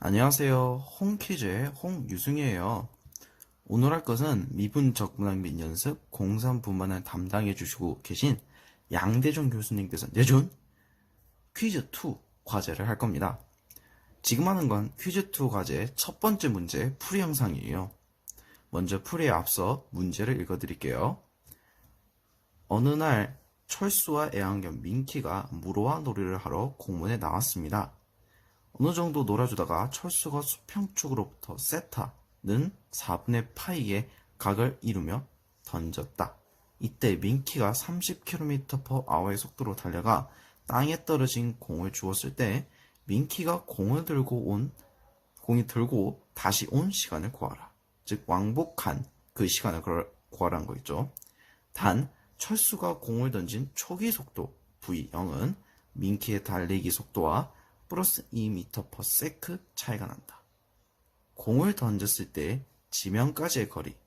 안녕하세요. 홍퀴즈의 홍유승이에요. 오늘 할 것은 미분 적분학 및 연습 03분만을 담당해 주시고 계신 양대종 교수님께서 내준 퀴즈 2 과제를 할 겁니다. 지금 하는 건 퀴즈 2 과제의 첫 번째 문제 풀이 영상이에요. 먼저 풀이에 앞서 문제를 읽어드릴게요. 어느 날 철수와 애완견 민키가 무로와 놀이를 하러 공원에 나왔습니다. 어느 정도 놀아주다가 철수가 수평 쪽으로부터 세타는 4분의 파이의 각을 이루며 던졌다. 이때 민키가 30km/h의 속도로 달려가 땅에 떨어진 공을 주었을 때 민키가 공이 들고 다시 온 시간을 구하라. 즉 왕복한 그 시간을 구하라는 거 있죠. 단 철수가 공을 던진 초기 속도 V0은 민키의 달리기 속도와 플러스 2m/s 차이가 난다. 공을 던졌을 때 지면까지의 거리,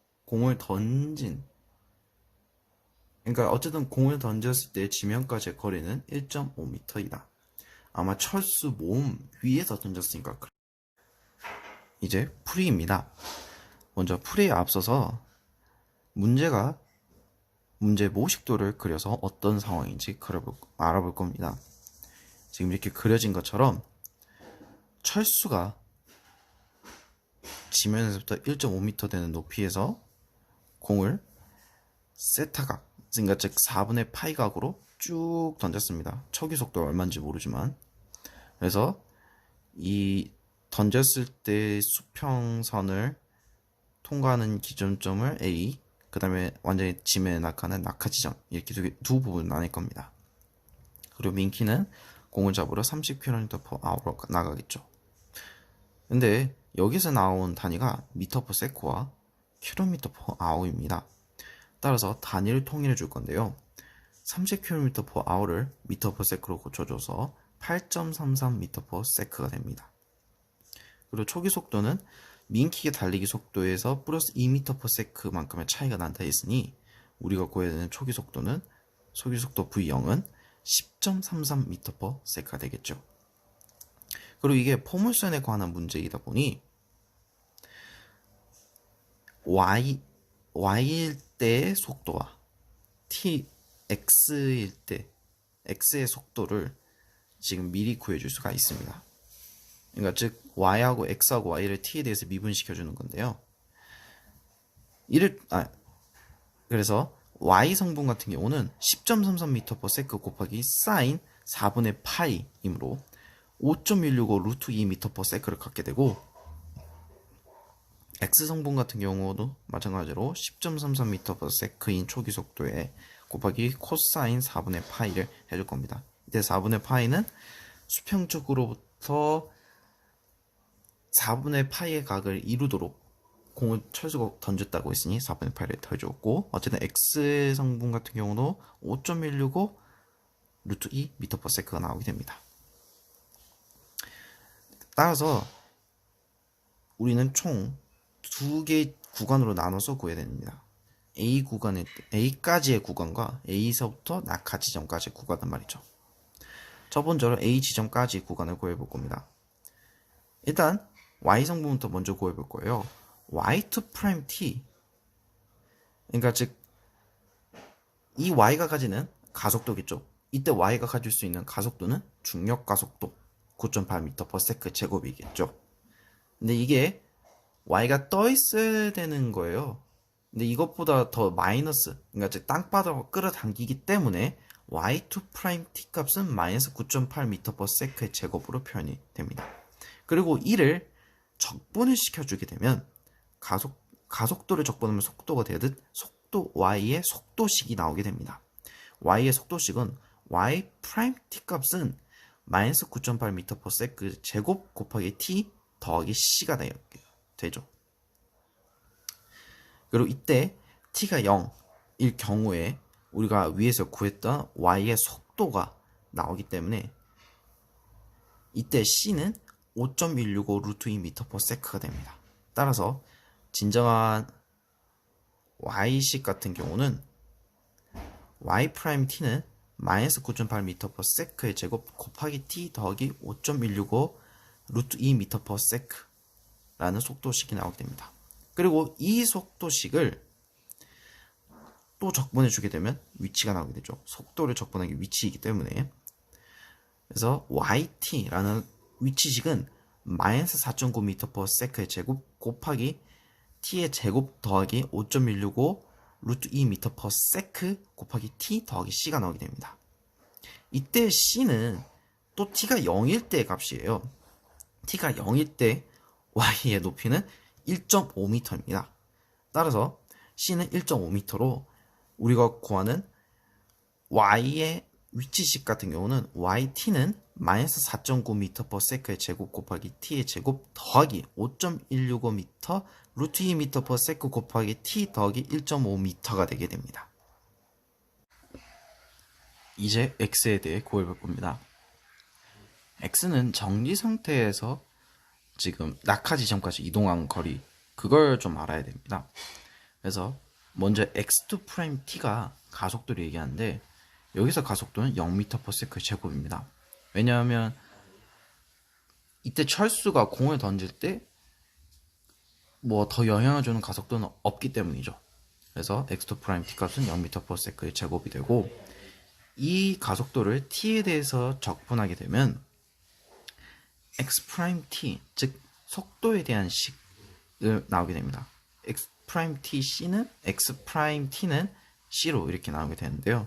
그러니까 어쨌든 공을 던졌을 때 지면까지의 거리는 1.5m이다. 아마 철수 몸 위에서 던졌으니까. 이제 풀이입니다. 먼저 풀이에 앞서서 문제 모식도를 그려서 어떤 상황인지 알아볼 겁니다. 지금 이렇게 그려진 것처럼 철수가 지면에서부터 1.5m 되는 높이에서 공을 세타각, 그러니까 즉 4분의 파이 각으로 쭉 던졌습니다. 초기 속도가 얼마인지 모르지만. 그래서 이 던졌을 때 수평선을 통과하는 기준점을 A, 그 다음에 완전히 지면에 낙하는 낙하 지점, 이렇게 두 부분 나뉠 겁니다. 그리고 민키는 공을 잡으러 30km/h로 나가겠죠. 근데 여기서 나온 단위가 m/s와 km/h입니다. 따라서 단위를 통일해 줄 건데요. 30km/h를 m/s로 고쳐줘서 8.33m/s가 됩니다. 그리고 초기 속도는 민키의 달리기 속도에서 플러스 2m/s만큼의 차이가 난다 했으니 우리가 구해야 되는 초기 속도 V0은 10.33m/s가 되겠죠. 그리고 이게 포물선에 관한 문제이다 보니 y일 때의 속도와 x일 때 x의 속도를 지금 미리 구해줄 수가 있습니다. 그러니까 즉 y하고 x하고 y를 t에 대해서 미분시켜주는 건데요. 그래서 y 성분 같은 경우는 10.33m/s 곱하기 sin 4분의 파이이므로 5.165 루트 2m/s를 갖게 되고, x 성분 같은 경우도 마찬가지로 10.33m/s인 초기 속도에 곱하기 코사인 4분의 파이를 해줄 겁니다. 이때 4분의 파이는 수평 쪽으로부터 4분의 파이의 각을 이루도록 공을 철수가 던졌다고 했으니 4분의 파이를 더해줬고, 어쨌든 x 성분 같은 경우도 5.165 루트 2m/s가 나오게 됩니다. 따라서 우리는 총 두 개의 구간으로 나눠서 구해야 됩니다. A까지의 구간과 A서부터 낙하 지점까지의 구간은 말이죠. 첫 번째로 A 지점까지 구간을 구해볼 겁니다. 일단 Y 성분부터 먼저 구해볼 거예요. Y2'T, 그러니까 즉 이 Y가 가지는 가속도겠죠. 이때 Y가 가질 수 있는 가속도는 중력 가속도 9.8m/s 제곱이겠죠. 근데 이게 Y가 떠 있어야 되는 거예요. 근데 이것보다 더 마이너스, 그러니까 즉 땅바닥으로 끌어당기기 때문에 Y2'T 값은 마이너스 9.8m/s의 제곱으로 표현이 됩니다. 그리고 이를 적분을 시켜주게 되면 가속도를 적분하면 속도가 되듯 Y의 속도식이 나오게 됩니다. Y의 속도식은 Y'T 값은 마이너스 9.8m/s 제곱 곱하기 T 더하기 C가 되죠. 그리고 이때 T가 0일 경우에 우리가 위에서 구했던 Y의 속도가 나오기 때문에 이때 C는 5.165 루트 2m/s가 됩니다. 따라서 진정한 Y식 같은 경우는 Y'T는 마이너스 9.8m/s의 제곱 곱하기 T 더하기 5.165 루트 2m/s 라는 속도식이 나오게 됩니다. 그리고 이 속도식을 또 적분해 주게 되면 위치가 나오게 되죠. 속도를 적분하기 위치이기 때문에. 그래서 yt라는 위치식은 마이너스 4.9m/s의 제곱 곱하기 t의 제곱 더하기 5.165 루트 2m/s 곱하기 t 더하기 c가 나오게 됩니다. 이때 c는 또 t가 0일 때의 값이에요. t가 0일 때 y의 높이는 1.5m입니다. 따라서 c는 1.5m로 우리가 구하는 y의 위치식 같은 경우는 yt는 마이너스 4.9m/s의 제곱 곱하기 t의 제곱 더하기 5.165m 루트 2m/s 곱하기 t 더하기 1.5m가 되게 됩니다. 이제 x에 대해 구해볼 겁니다. x는 정지 상태에서 지금 낙하 지점까지 이동한 거리, 그걸 좀 알아야 됩니다. 그래서 먼저 x2't가 가속도를 얘기하는데 여기서 가속도는 0m/s 제곱입니다. 왜냐하면 이때 철수가 공을 던질 때 뭐 더 영향을 주는 가속도는 없기 때문이죠. 그래서 x2't 값은 0m/s 제곱이 되고, 이 가속도를 t에 대해서 적분하게 되면 x't, 즉 속도에 대한 식을 나오게 됩니다. x'tc는 x't는 c로 이렇게 나오게 되는데요.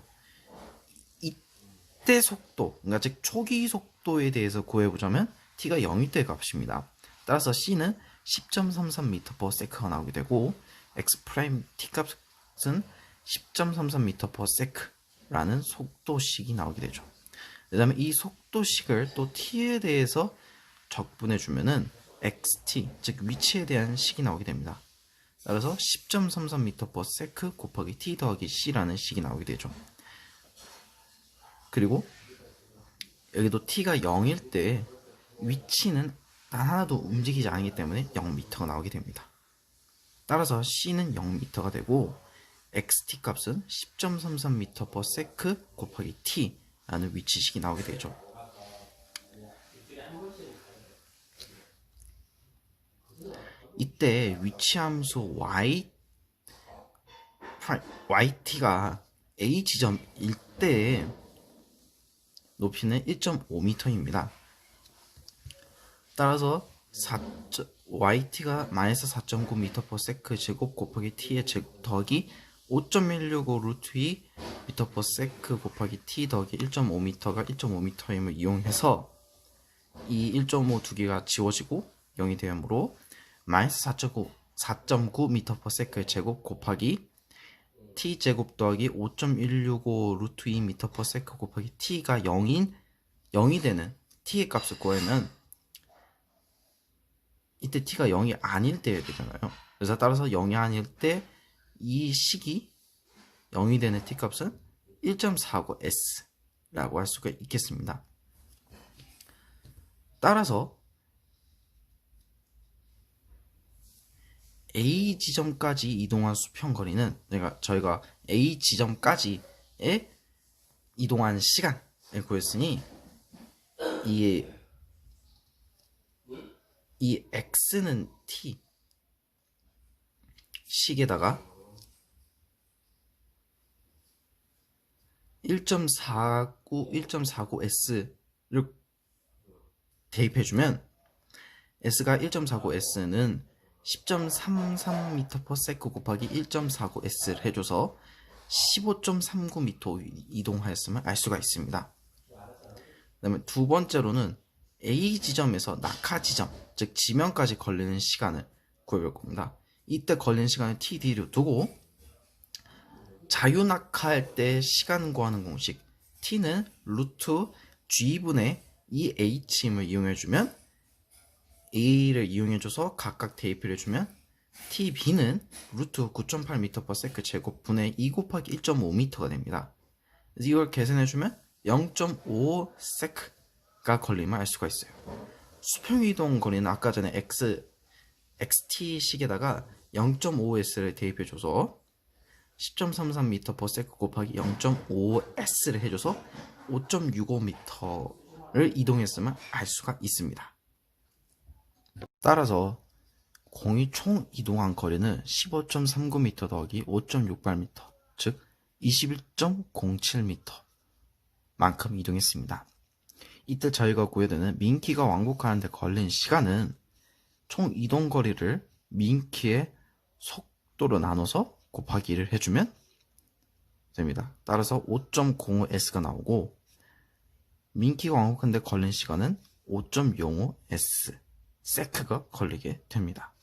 이때 속도, 그러니까 즉 초기 속도에 대해서 구해보자면 t가 0일 때 값입니다. 따라서 c는 10.33m/s가 나오게 되고 x't 값은 10.33m/s라는 속도식이 나오게 되죠. 그 다음에 이 속도식을 또 t에 대해서 적분해주면은 xt, 즉 위치에 대한 식이 나오게 됩니다. 따라서 10.33m/s 곱하기 t 더하기 c라는 식이 나오게 되죠. 그리고 여기도 t가 0일 때 위치는 단 하나도 움직이지 않기 때문에 0m가 나오게 됩니다. 따라서 c는 0m가 되고 xt 값은 10.33m/s 곱하기 t라는 위치식이 나오게 되죠. 이때 위치함수 yt가 a 지점일 때의 높이는 1.5m입니다. 따라서 yt가 마이너스 4.9m/s 제곱 곱하기 t의 제곱 더하기 5.165 루트 2m/s 곱하기 t 더하기 1.5m가 1.5m임을 이용해서 이 1.5 두 개가 지워지고 0이 되므로 마이너스 4.9m/s 제곱 곱하기 t 제곱 더하기 5.165 루트 2m/s 곱하기 t가 0이 되는 t의 값을 구하면 이때 t가 0이 아닐 때여야 되잖아요. 그래서 따라서 0이 아닐 때 이 식이 0이 되는 t 값은 1.49s 라고 할 수가 있겠습니다. 따라서 A 지점까지 이동한 수평거리는 저희가 A 지점까지의 이동한 시간을 구했으니 이 x는 t 식에다가 1.49s를 대입해주면 s가 1.49s는 10.33m/s 곱하기 1.49s를 해줘서 15.39m 이동하였음을 알 수가 있습니다. 그 다음에 두 번째로는 A 지점에서 낙하 지점, 즉 지면까지 걸리는 시간을 구해볼 겁니다. 이때 걸리는 시간을 td로 두고 자유낙하할 때 시간 구하는 공식 t는 루트 g분의 2h임을 이용해주면 a를 이용해줘서 각각 대입을 해주면 tb는 루트 9.8m/s 제곱 분의 2 곱하기 1.5m가 됩니다. 그래서 이걸 계산해주면 0.5s가 걸림을 알 수가 있어요. 수평이동 거리는 아까 전에 xt식에다가 0.5s를 대입해줘서 10.33m/s 곱하기 0.5s를 해줘서 5.65m를 이동했음을 알 수가 있습니다. 따라서 공이 총 이동한 거리는 15.39m 더하기 5.68m, 즉 21.07m 만큼 이동했습니다. 이때 저희가 구해야 되는 민키가 왕복하는 데 걸린 시간은 총 이동 거리를 민키의 속도로 나눠서 곱하기 1을 해주면 됩니다. 따라서 5.05s가 나오고 민키가 왕복하는 데 걸린 시간은 5.05s 세크가 걸리게 됩니다.